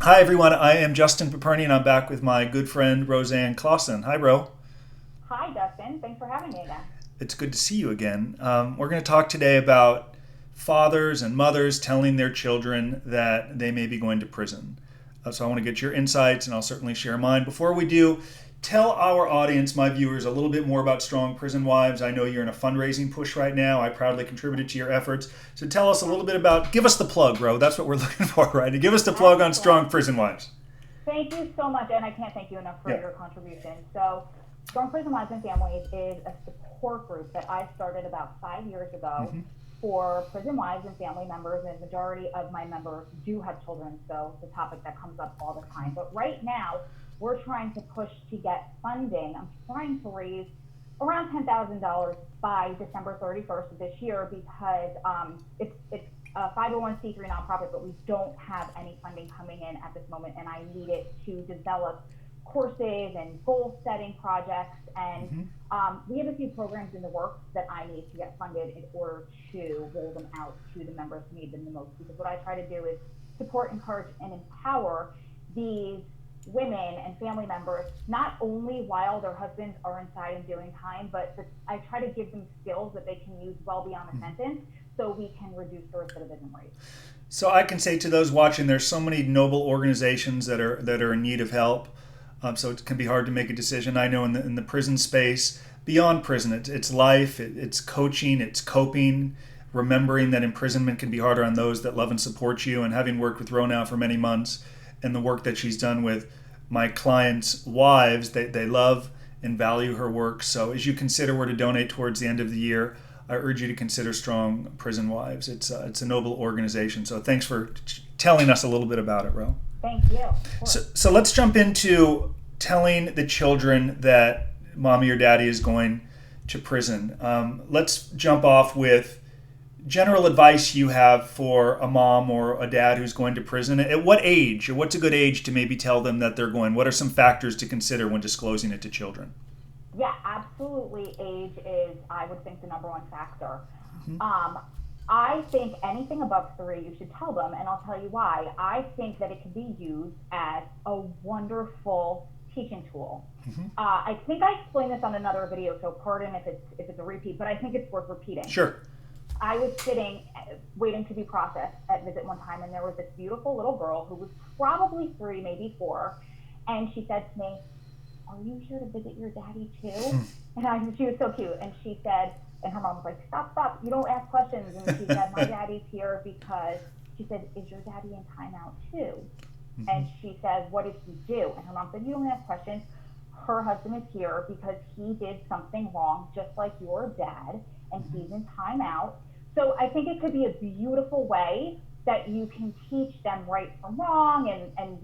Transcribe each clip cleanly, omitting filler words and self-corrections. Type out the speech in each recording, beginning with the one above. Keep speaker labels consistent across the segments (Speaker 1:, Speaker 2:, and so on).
Speaker 1: Hi, everyone. I am Justin Paperny, and I'm back with my good friend, Roseanne Clausen. Hi, Ro.
Speaker 2: Hi, Dustin. Thanks for having me again.
Speaker 1: It's good to see you again. We're going to talk today about fathers and mothers telling their children that they may be going to prison. So I want to get your insights, and I'll certainly share mine. Before we do, tell our audience, my viewers, a little bit more about Strong Prison Wives. I know you're in a fundraising push right now. I proudly contributed to your efforts. So tell us a little bit about, give us the plug, bro. That's what we're looking for, right? Give us the plug on
Speaker 2: Excellent.
Speaker 1: Strong Prison Wives.
Speaker 2: Thank you so much, and I can't thank you enough for
Speaker 1: Yeah.
Speaker 2: your contribution. So, Strong Prison Wives and Families is a support group that I started about 5 years ago
Speaker 1: Mm-hmm.
Speaker 2: for prison wives and family members, and the majority of my members do have children, so it's a topic that comes up all the time. But right now, we're trying to push to get funding. I'm trying to raise around $10,000 by December 31st of this year because it's a 501c3 nonprofit, but we don't have any funding coming in at this moment, and I need it to develop courses and goal setting projects. And
Speaker 1: Mm-hmm.
Speaker 2: we have a few programs in the works that I need to get funded in order to roll them out to the members who need them the most. Because what I try to do is support, encourage, and empower these women and family members, not only while their husbands are inside and doing time, but I try to give them skills that they can use well beyond a sentence so we can reduce the recidivism rate.
Speaker 1: So I can say to those watching, there's so many noble organizations that are in need of help. So it can be hard to make a decision. I know in the prison space, beyond prison, it's life, it's coaching, it's coping, remembering that imprisonment can be harder on those that love and support you. And having worked with Ro now for many months, and the work that she's done with my clients' wives, they love and value her work. So as you consider where to donate towards the end of the year, I urge you to consider Strong Prison Wives. It's a noble organization. So thanks for telling us a little bit about it, Ro.
Speaker 2: Thank you. Of
Speaker 1: So,
Speaker 2: course.
Speaker 1: so let's jump into telling the children that mommy or daddy is going to prison. Let's jump off with general advice you have for a mom or a dad who's going to prison. At what age, or what's a good age to maybe tell them that they're going? What are some factors to consider when disclosing it to children?
Speaker 2: Yeah, absolutely. Age is, I would think, the number one factor.
Speaker 1: Mm-hmm.
Speaker 2: I think anything above three, you should tell them, and I'll tell you why. I think that it can be used as a wonderful teaching tool.
Speaker 1: Mm-hmm.
Speaker 2: I think I explained this on another video, so pardon if it's a repeat, but I think it's worth repeating.
Speaker 1: Sure.
Speaker 2: I was sitting waiting to be processed at visit one time, and there was this beautiful little girl who was probably three, maybe four, and she said to me, "Are you here to visit your daddy too?" And she was so cute, and she said, and her mom was like, "Stop, you don't ask questions." And she said, "My daddy's here because," she said, "is your daddy in timeout too?"
Speaker 1: Mm-hmm.
Speaker 2: And she said, "What did he do?" And her mom said, "You don't ask questions. Her husband is here because he did something wrong, just like your dad, and he's in timeout." So I think it could be a beautiful way that you can teach them right from wrong and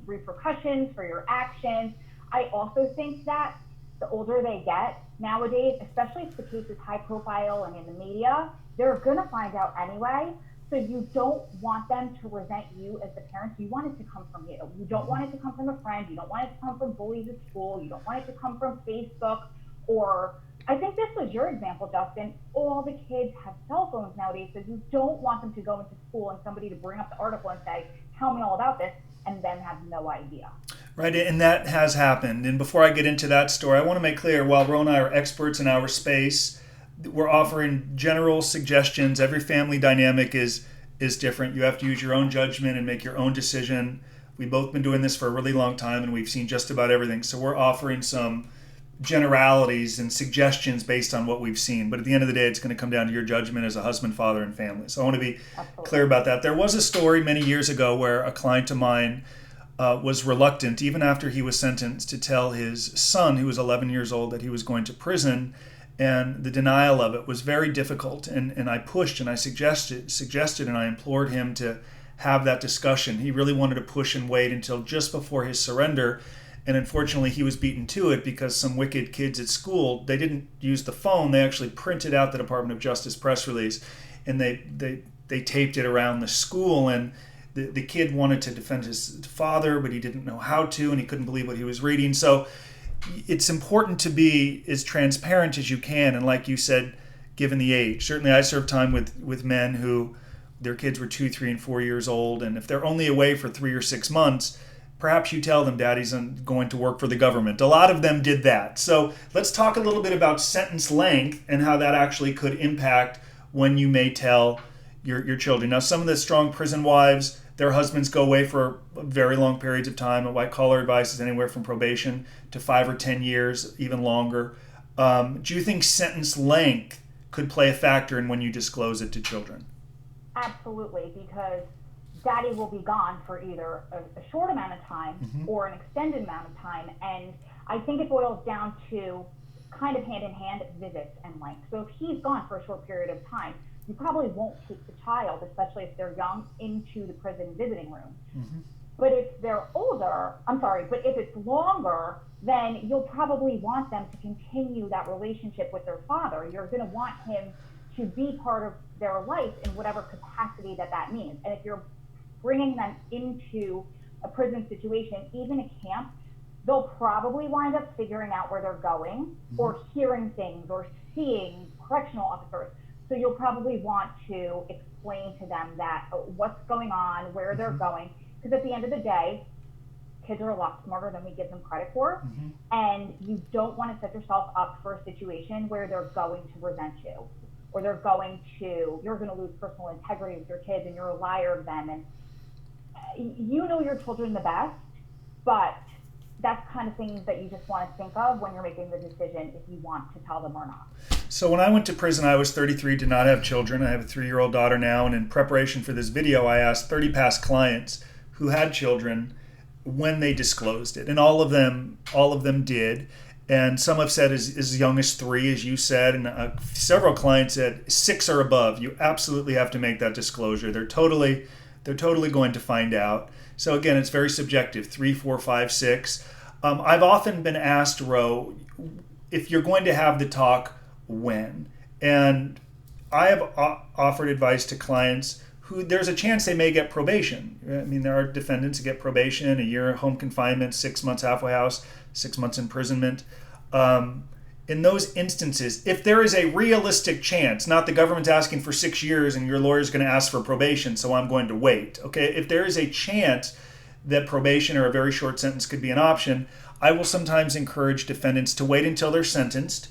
Speaker 2: repercussions for your actions. I also think that the older they get nowadays, especially if the case is high profile and in the media, they're going to find out anyway. So you don't want them to resent you as the parents. You want it to come from you. You don't want it to come from a friend. You don't want it to come from bullies at school. You don't want it to come from Facebook. Or I think this was your example, Justin. All the kids have cell phones nowadays, so you don't want them to go into school and somebody to bring up the article and say, "Tell me all about this," and then have no idea.
Speaker 1: Right, and that has happened. And before I get into that story, I want to make clear, while Ro and I are experts in our space, we're offering general suggestions. Every family dynamic is different. You have to use your own judgment and make your own decision. We've both been doing this for a really long time, and we've seen just about everything. So we're offering some generalities and suggestions based on what we've seen. But at the end of the day, it's going to come down to your judgment as a husband, father, and family. So I want to be clear
Speaker 2: Absolutely.
Speaker 1: about that. There was a story many years ago where a client of mine was reluctant, even after he was sentenced, to tell his son, who was 11 years old, that he was going to prison. And the denial of it was very difficult. And I pushed and I suggested and I implored him to have that discussion. He really wanted to push and wait until just before his surrender. And unfortunately, he was beaten to it because some wicked kids at school, they didn't use the phone. They actually printed out the Department of Justice press release, and they taped it around the school. And the kid wanted to defend his father, but he didn't know how to, and he couldn't believe what he was reading. So it's important to be as transparent as you can. And like you said, given the age, certainly I served time with men who their kids were 2, 3, and 4 years old, and if they're only away for 3 or 6 months, perhaps you tell them daddy's going to work for the government. A lot of them did that. So let's talk a little bit about sentence length and how that actually could impact when you may tell your children. Now, some of the strong prison wives, their husbands go away for very long periods of time. And white collar advice is anywhere from probation to 5 or 10 years, even longer. Do you think sentence length could play a factor in when you disclose it to children?
Speaker 2: Absolutely, because daddy will be gone for either a short amount of time or an extended amount of time. And I think it boils down to kind of hand in hand visits and length. So if he's gone for a short period of time, you probably won't take the child, especially if they're young, into the prison visiting room. But if they're older, but if it's longer, then you'll probably want them to continue that relationship with their father. You're going to want him to be part of their life in whatever capacity that means. And if you're bringing them into a prison situation, even a camp, they'll probably wind up figuring out where they're going or hearing things or seeing correctional officers. So you'll probably want to explain to them that what's going on, where they're going, because at the end of the day, kids are a lot smarter than we give them credit for, and you don't want to set yourself up for a situation where they're going to resent you, or you're going to lose personal integrity with your kids, and you're a liar of them, and you know your children the best, but that's kind of things that you just want to think of when you're making the decision if you want to tell them or not.
Speaker 1: So when I went to prison, I was 33, did not have children. I have a 3-year-old daughter now, and in preparation for this video, I asked 30 past clients who had children when they disclosed it, and all of them did. And some have said as young as 3, as you said, and several clients said 6 or above. You absolutely have to make that disclosure. They're totally going to find out. So again, it's very subjective, 3, 4, 5, 6. I've often been asked, Ro, if you're going to have the talk, when? And I have offered advice to clients who there's a chance they may get probation. I mean, there are defendants who get probation, a year home confinement, 6 months halfway house, 6 months imprisonment. In those instances, if there is a realistic chance, not the government's asking for 6 years and your lawyer's going to ask for probation, so I'm going to wait. Okay, if there is a chance that probation or a very short sentence could be an option, I will sometimes encourage defendants to wait until they're sentenced,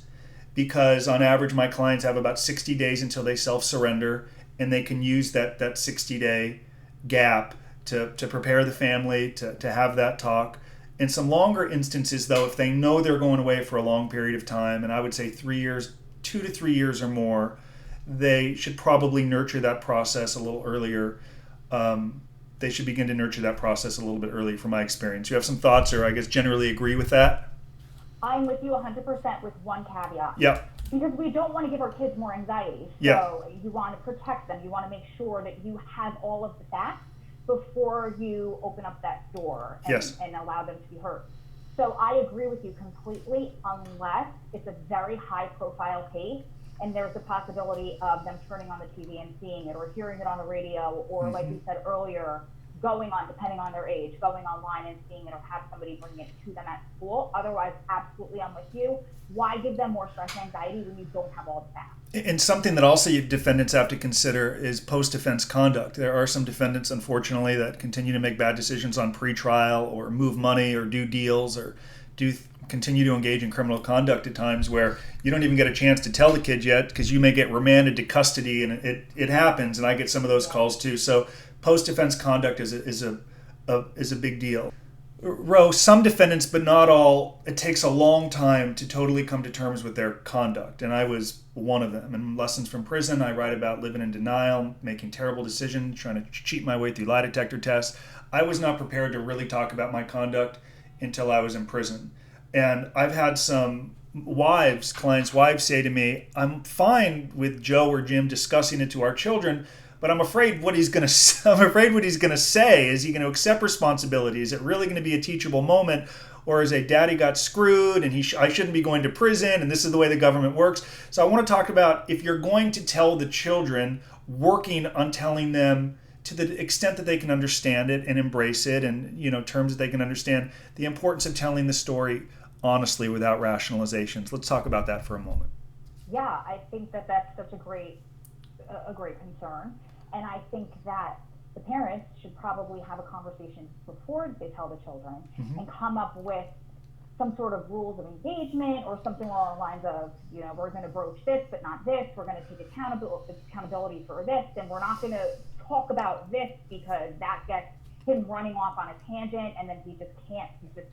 Speaker 1: because on average my clients have about 60 days until they self-surrender, and they can use that 60-day gap to prepare the family, to have that talk. In some longer instances, though, if they know they're going away for a long period of time, and I would say 3 years, 2 to 3 years or more, they should probably nurture that process a little earlier. They should begin to nurture that process a little bit earlier, from my experience. You have some thoughts, or I guess generally agree with that?
Speaker 2: I'm with you 100% with one caveat.
Speaker 1: Yep.
Speaker 2: Because we don't want to give our kids more anxiety. So you want to protect them. You want to make sure that you have all of the facts before you open up that door and allow them to be heard. So I agree with you completely, unless it's a very high profile case and there's a possibility of them turning on the TV and seeing it, or hearing it on the radio, or like we said earlier, going on, depending on their age, going online and seeing it, or have somebody bring it to them at school. Otherwise, absolutely, I'm with you. Why give them more stress and anxiety when you don't have all the facts?
Speaker 1: And something that also defendants have to consider is post-defense conduct. There are some defendants, unfortunately, that continue to make bad decisions on pretrial, or move money, or do deals, or continue to engage in criminal conduct at times where you don't even get a chance to tell the kid yet, because you may get remanded to custody, and it happens, and I get some of those calls too. So post-defense conduct is a big deal. Ro, some defendants, but not all, it takes a long time to totally come to terms with their conduct, and I was one of them. In Lessons from Prison, I write about living in denial, making terrible decisions, trying to cheat my way through lie detector tests. I was not prepared to really talk about my conduct until I was in prison. And I've had some clients' wives say to me, I'm fine with Joe or Jim discussing it to our children, but I'm afraid what he's going to say. Is he going to accept responsibility? Is it really going to be a teachable moment? Or is a daddy got screwed and I shouldn't be going to prison and this is the way the government works? So I want to talk about, if you're going to tell the children, working on telling them to the extent that they can understand it and embrace it, and terms that they can understand, the importance of telling the story honestly without rationalizations. Let's talk about that for a moment.
Speaker 2: Yeah, I think that's such a great concern. And I think that the parents should probably have a conversation before they tell the children and come up with some sort of rules of engagement or something along the lines of, we're going to broach this, but not this. We're going to take accountability for this, and we're not going to talk about this because that gets him running off on a tangent, and then he's just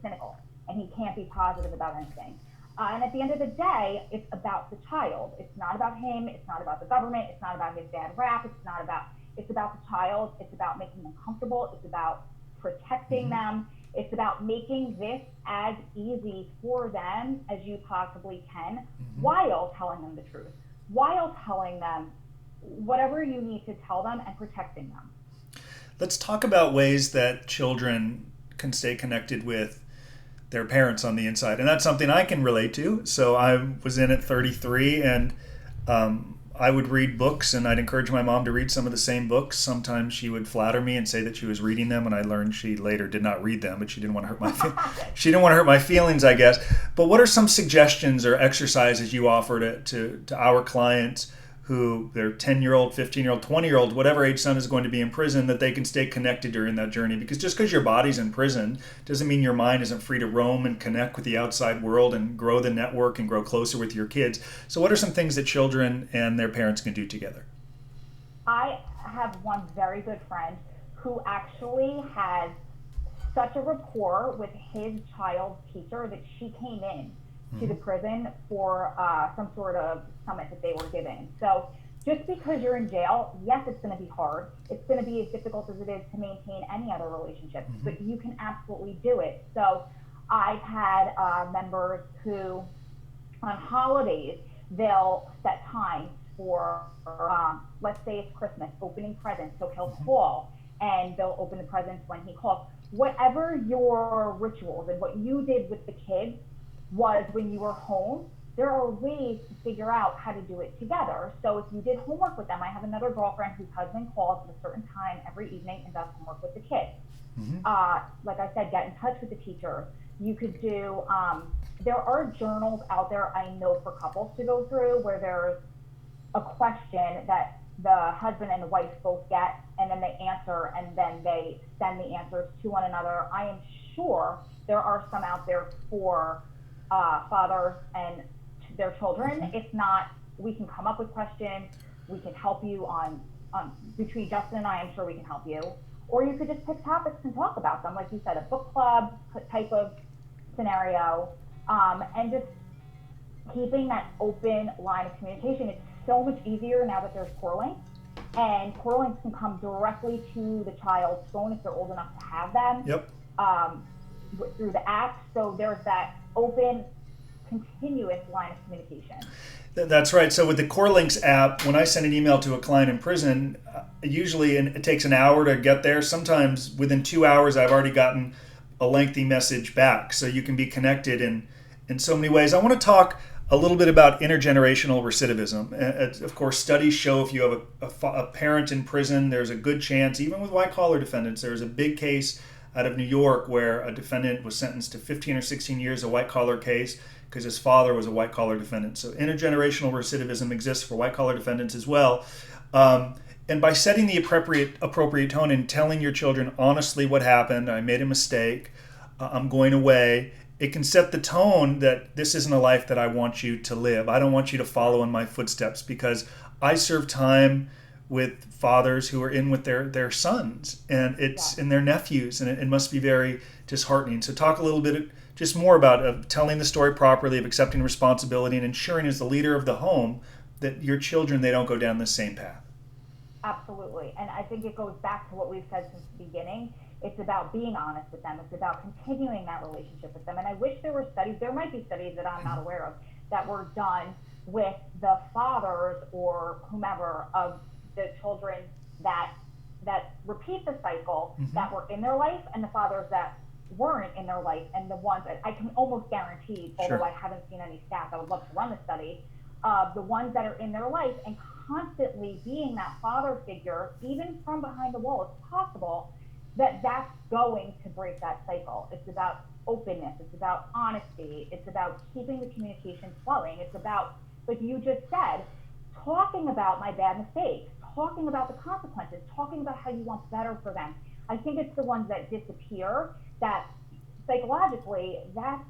Speaker 2: cynical, and he can't be positive about anything. And at the end of the day, it's about the child. It's not about him. It's not about the government. It's not about his bad rap. It's about the child. It's about making them comfortable. It's about protecting them. It's about making this as easy for them as you possibly can, while telling them the truth, while telling them whatever you need to tell them and protecting them.
Speaker 1: Let's talk about ways that children can stay connected with their parents on the inside. And that's something I can relate to. So I was in at 33, and I would read books, and I'd encourage my mom to read some of the same books. Sometimes she would flatter me and say that she was reading them, and I learned she later did not read them, but she didn't want to hurt my feelings, I guess. But what are some suggestions or exercises you offer to our clients who their 10-year-old, 15-year-old, 20-year-old, whatever age son is going to be in prison, that they can stay connected during that journey? Because just because your body's in prison doesn't mean your mind isn't free to roam and connect with the outside world and grow the network and grow closer with your kids. So what are some things that children and their parents can do together?
Speaker 2: I have one very good friend who actually has such a rapport with his child's teacher that she came in to the prison for some sort of summit that they were giving. So just because you're in jail, yes, it's going to be hard. It's going to be as difficult as it is to maintain any other relationship, but you can absolutely do it. So I've had members who, on holidays, they'll set times for, let's say it's Christmas, opening presents. So he'll call and they'll open the presents when he calls. Whatever your rituals and what you did with the kids was when you were home, there are ways to figure out how to do it together. So if you did homework with them, I have another girlfriend whose husband calls at a certain time every evening and does homework with the kids. Like I said, get in touch with the teacher. You could do, there are journals out there I know for couples to go through where there's a question that the husband and the wife both get, and then they answer, and then they send the answers to one another. I am sure there are some out there for fathers and their children. If not, we can come up with questions. We can help you on between Justin and I'm sure we can help you. Or you could just pick topics and talk about them, like you said, a book club type of scenario, and just keeping that open line of communication. It's so much easier now that there's core links, and core links can come directly to the child's phone if they're old enough to have them.
Speaker 1: Yep.
Speaker 2: Through the app. So there's that open, continuous line of communication.
Speaker 1: That's right. So with the Core Links app, when I send an email to a client in prison, usually it takes an hour to get there. Sometimes within 2 hours, I've already gotten a lengthy message back. So you can be connected in so many ways. I want to talk a little bit about intergenerational recidivism. Of course, studies show if you have a parent in prison, there's a good chance, even with white-collar defendants, there's a big case out of New York where a defendant was sentenced to 15 or 16 years, a white-collar case, because his father was a white-collar defendant. So intergenerational recidivism exists for white-collar defendants as well. And by setting the appropriate tone and telling your children honestly what happened, I made a mistake, I'm going away, it can set the tone that this isn't a life that I want you to live. I don't want you to follow in my footsteps, because I serve time with fathers who are in with their sons and and their nephews, and it must be very disheartening. So talk a little bit just more about telling the story properly, of accepting responsibility, and ensuring as the leader of the home that your children, they don't go down the same path.
Speaker 2: Absolutely. And I think it goes back to what we've said since the beginning. It's about being honest with them. It's about continuing that relationship with them. And I wish there were studies, there might be studies that I'm not aware of, that were done with the fathers or whomever of the children that repeat the cycle, that were in their life, and the fathers that weren't in their life, and the ones that I can almost guarantee, although I haven't seen any stats, I would love to run the study, the ones that are in their life and constantly being that father figure, even from behind the wall, if possible, that's going to break that cycle. It's about openness. It's about honesty. It's about keeping the communication flowing. It's about, like you just said, talking about my bad mistakes, talking about the consequences, talking about how you want better for them. I think it's the ones that disappear that psychologically, that's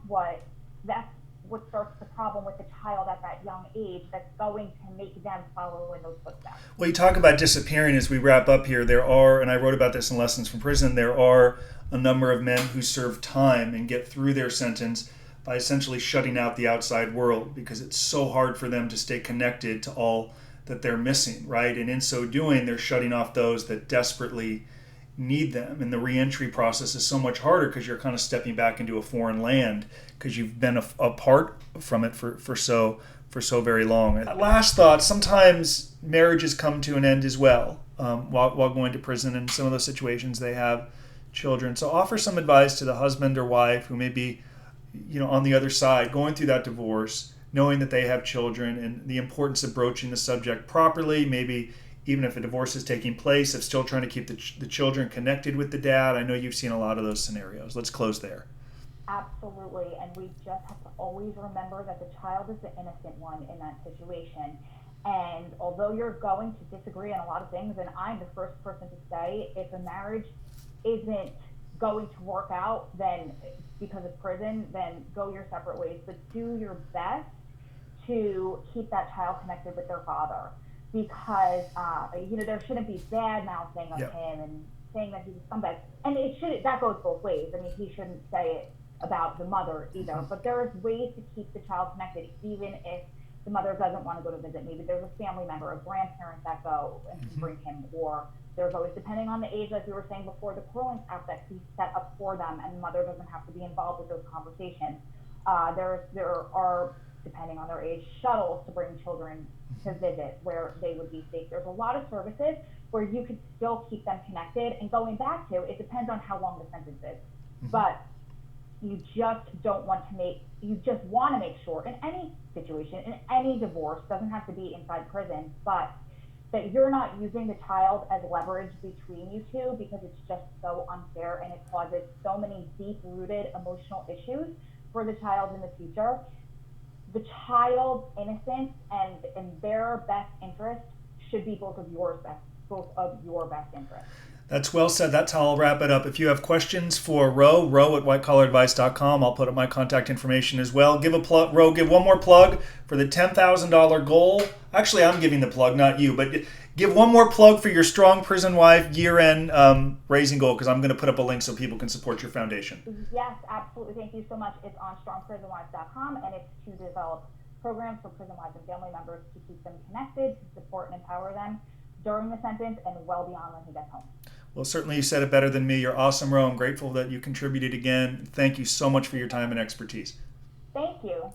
Speaker 2: what starts the problem with the child at that young age that's going to make them follow in those footsteps.
Speaker 1: Well, you talk about disappearing as we wrap up here. There are, and I wrote about this in Lessons from Prison, there are a number of men who serve time and get through their sentence by essentially shutting out the outside world because it's so hard for them to stay connected to all that they're missing, right? And in so doing, they're shutting off those that desperately need them. And the reentry process is so much harder because you're kind of stepping back into a foreign land because you've been apart from it for so very long. And last thought, sometimes marriages come to an end as well while going to prison. In some of those situations, they have children. So offer some advice to the husband or wife who may be, on the other side, going through that divorce, knowing that they have children and the importance of broaching the subject properly, maybe even if a divorce is taking place, of still trying to keep the children connected with the dad. I know you've seen a lot of those scenarios. Let's close there.
Speaker 2: Absolutely, and we just have to always remember that the child is the innocent one in that situation. And although you're going to disagree on a lot of things, and I'm the first person to say, if a marriage isn't going to work out, then because of prison, then go your separate ways. But do your best to keep that child connected with their father, because there shouldn't be bad mouthing of him and saying that he's a scumbag. And that goes both ways. I mean, he shouldn't say it about the mother either. But there is ways to keep the child connected, even if the mother doesn't want to go to visit. Maybe there's a family member, a grandparent that go and can bring him, or there's always, depending on the age, like we were saying before, the quarreling aspect be set up for them, and the mother doesn't have to be involved with those conversations. There are, depending on their age, shuttles to bring children to visit where they would be safe. There's a lot of services where you could still keep them connected. And going back to, it depends on how long the sentence is. But you just want to make sure in any situation, in any divorce, doesn't have to be inside prison, but that you're not using the child as leverage between you two, because it's just so unfair and it causes so many deep-rooted emotional issues for the child in the future. The child's innocence and their best interest should be both of your best interests.
Speaker 1: That's well said. That's how I'll wrap it up. If you have questions for Ro at whitecollaradvice.com, I'll put up my contact information as well. Give one more plug for the $10,000 goal. Actually, I'm giving the plug, not you, but give one more plug for your Strong Prison Wife year-end raising goal, because I'm going to put up a link so people can support your foundation.
Speaker 2: Yes, absolutely. Thank you so much. It's on strongprisonwives.com, and it's to develop programs for prison wives and family members to keep them connected, to support and empower them during the sentence and well beyond when he gets home.
Speaker 1: Well, certainly you said it better than me. You're awesome, Ro. I'm grateful that you contributed again. Thank you so much for your time and expertise.
Speaker 2: Thank you.